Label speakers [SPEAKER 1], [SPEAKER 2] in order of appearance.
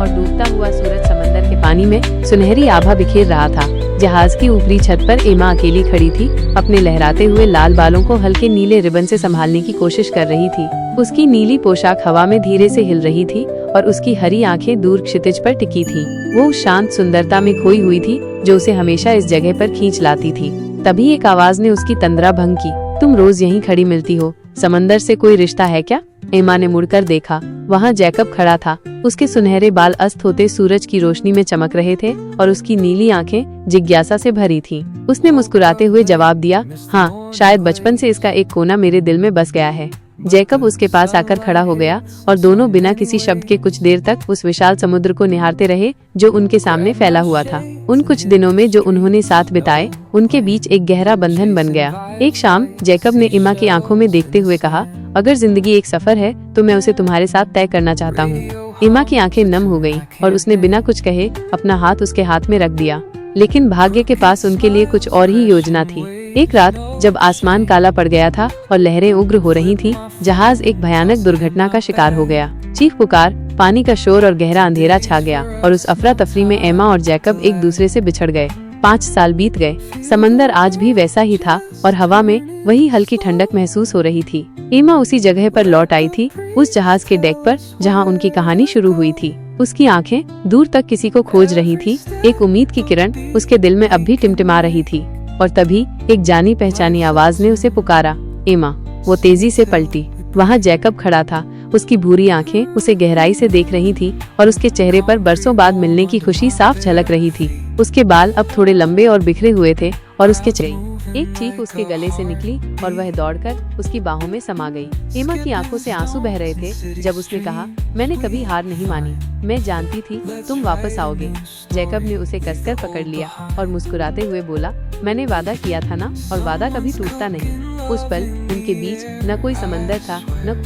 [SPEAKER 1] और डूबता हुआ सूरज समंदर के पानी में सुनहरी आभा बिखेर रहा था। जहाज की ऊपरी छत पर एमा अकेली खड़ी थी, अपने लहराते हुए लाल बालों को हल्के नीले रिबन से संभालने की कोशिश कर रही थी। उसकी नीली पोशाक हवा में धीरे से हिल रही थी और उसकी हरी आंखें दूर क्षितिज पर टिकी थी। वो उस शांत सुंदरता में खोई हुई थी जो उसे हमेशा इस जगह पर खींच लाती थी। तभी एक आवाज ने उसकी तंद्रा भंग की। तुम रोज यहीं खड़ी मिलती हो, समंदर से कोई रिश्ता है क्या? एमा ने मुड़कर देखा। वहाँ जैकब खड़ा था। उसके सुनहरे बाल अस्त होते सूरज की रोशनी में चमक रहे थे और उसकी नीली आंखें जिज्ञासा से भरी थीं। उसने मुस्कुराते हुए जवाब दिया, हाँ, शायद बचपन से इसका एक कोना मेरे दिल में बस गया है। जैकब उसके पास आकर खड़ा हो गया और दोनों बिना किसी शब्द के कुछ देर तक उस विशाल समुद्र को निहारते रहे जो उनके सामने फैला हुआ था। उन कुछ दिनों में जो उन्होंने साथ बिताए, उनके बीच एक गहरा बंधन बन गया। एक शाम जैकब ने एमा की आंखों में देखते हुए कहा, अगर जिंदगी एक सफर है तो मैं उसे तुम्हारे साथ तय करना चाहता हूँ। एमा की आंखें नम हो गईं और उसने बिना कुछ कहे अपना हाथ उसके हाथ में रख दिया। लेकिन भाग्य के पास उनके लिए कुछ और ही योजना थी। एक रात जब आसमान काला पड़ गया था और लहरें उग्र हो रही थीं, जहाज एक भयानक दुर्घटना का शिकार हो गया। चीख पुकार, पानी का शोर और गहरा अंधेरा छा गया और उस अफरा तफरी में एमा और जैकब एक दूसरे से बिछड़ गए। 5 साल बीत गए। समंदर आज भी वैसा ही था और हवा में वही हल्की ठंडक महसूस हो रही थी। एमा उसी जगह पर लौट आई थी, उस जहाज के डेक पर जहां उनकी कहानी शुरू हुई थी। उसकी आंखें दूर तक किसी को खोज रही थी। एक उम्मीद की किरण उसके दिल में अब भी टिमटिमा रही थी। और तभी एक जानी पहचानी आवाज ने उसे पुकारा, एमा। वो तेजी से पलटी। वहाँ जैकब खड़ा था। उसकी भूरी आंखें उसे गहराई से देख रही थी और उसके चेहरे पर बरसों बाद मिलने की खुशी साफ झलक रही थी। उसके बाल अब थोड़े लंबे और बिखरे हुए थे और उसके चेहरे एक चीख उसके गले से निकली और वह दौड़कर उसकी बाहों में समा गई। एमा की आंखों से आंसू बह रहे थे जब उसने कहा, मैंने कभी हार नहीं मानी, मैं जानती थी तुम वापस आओगे। जैकब ने उसे कसकर पकड़ लिया और मुस्कुराते हुए बोला, मैंने वादा किया था ना, और वादा कभी टूटता नहीं। उस पल उनके बीच न कोई समंदर था, न